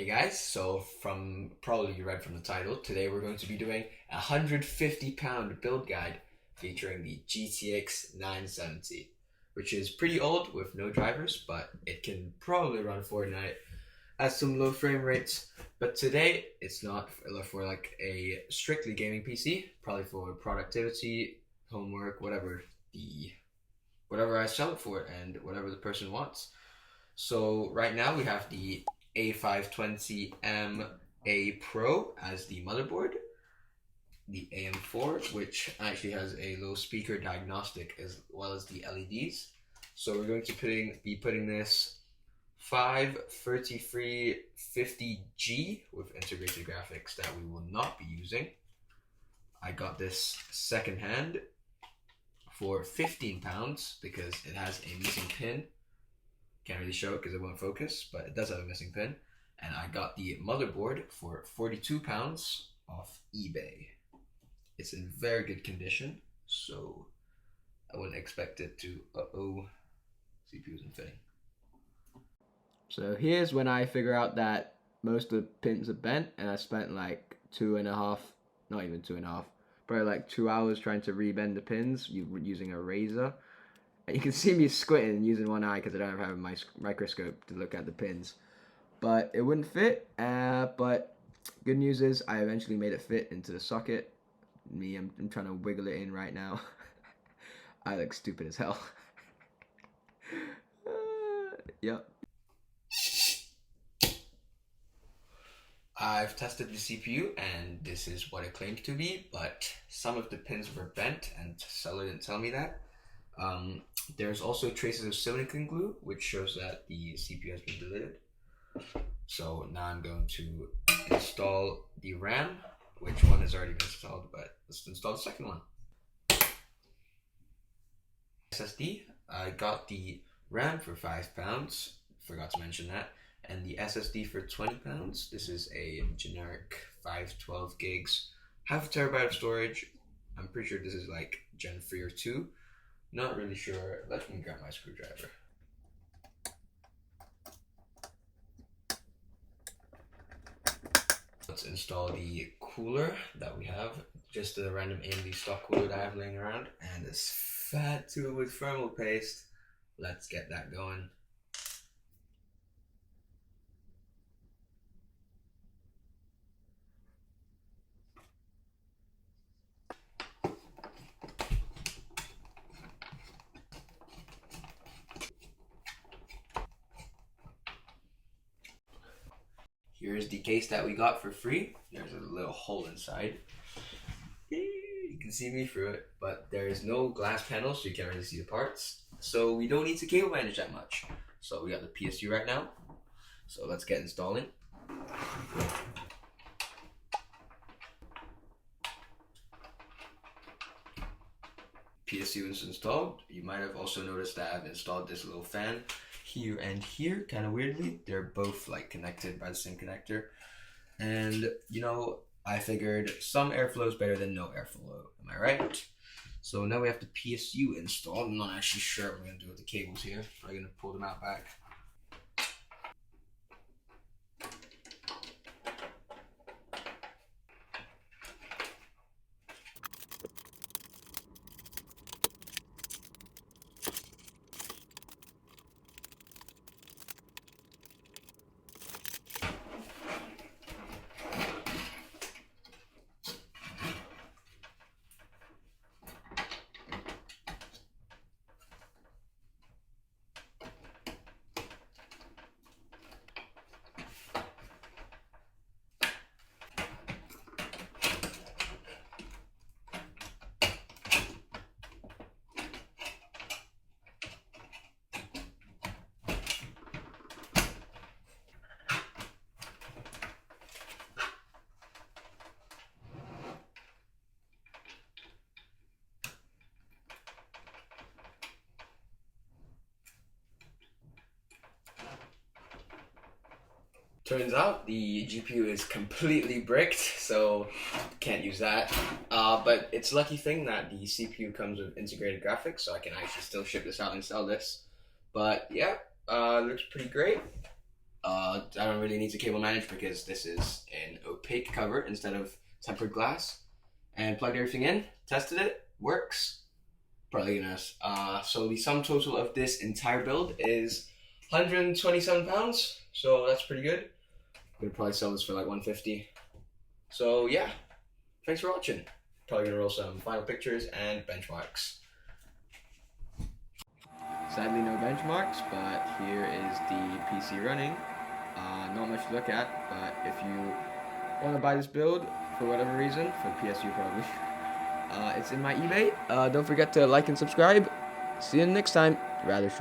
Hey guys, so from probably you read from the title, today we're going to be doing a 150-pound build guide featuring the GTX 970, which is pretty old with no drivers, but it can probably run Fortnite at some low frame rates. But today it's not for like a strictly gaming PC, probably for productivity, homework, whatever I sell it for and whatever the person wants. So right now we have the A520M A Pro as the motherboard, the AM4, which actually has a low speaker diagnostic as well as the LEDs. So we're going to be putting this 53350G with integrated graphics that we will not be using. I got this secondhand for £15 because it has a missing pin. Can't really show it because it won't focus, but it does have a missing pin. And I got the motherboard for £42 off eBay. It's in very good condition, so I wouldn't expect it to, CPU isn't fitting. So here's when I figure out that most of the pins are bent, and I spent like not even 2.5, probably like 2 hours trying to rebend the pins using a razor. And you can see me squinting and using one eye because I don't have my microscope to look at the pins. But it wouldn't fit, but good news is I eventually made it fit into the socket. I'm trying to wiggle it in right now. I look stupid as hell. Yep. I've tested the CPU and this is what it claims to be, but some of the pins were bent and the seller didn't tell me that. There's also traces of silicone glue, which shows that the CPU has been deleted. So now I'm going to install the RAM, which one has already been installed, but let's install the second one. SSD, I got the RAM for £5, forgot to mention that, and the SSD for £20. This is a generic 512 gigs, half a terabyte of storage. I'm pretty sure this is like Gen 3 or 2. Not really sure. Let me grab my screwdriver. Let's install the cooler that we have. Just a random AMD stock cooler that I have laying around. And this fat tube with thermal paste. Let's get that going. Here's the case that we got for free. There's a little hole inside. You can see me through it, but there is no glass panel, so you can't really see the parts. So we don't need to cable manage that much. So we got the PSU right now. So let's get installing. PSU is installed. You might have also noticed that I've installed this little fan here and here, kind of weirdly. They're both like connected by the same connector. And you know, I figured some airflow is better than no airflow. Am I right? So now we have the PSU installed. I'm not actually sure what we're gonna do with the cables here. I'm gonna pull them out back. Turns out the GPU is completely bricked, so can't use that. But it's a lucky thing that the CPU comes with integrated graphics, so I can actually still ship this out and sell this. But yeah, looks pretty great. I don't really need to cable manage because this is an opaque cover instead of tempered glass. And plugged everything in, tested it, works. Probably gonna. So the sum total of this entire build is £127. So that's pretty good. I'm gonna probably sell this for like 150. So yeah, thanks for watching. Probably gonna roll some final pictures and benchmarks. Sadly no benchmarks, but here is the PC running. Not much to look at, but if you want to buy this build for whatever reason, for PSU probably, it's in my eBay. Don't forget to like and subscribe. See you next time. Rather short.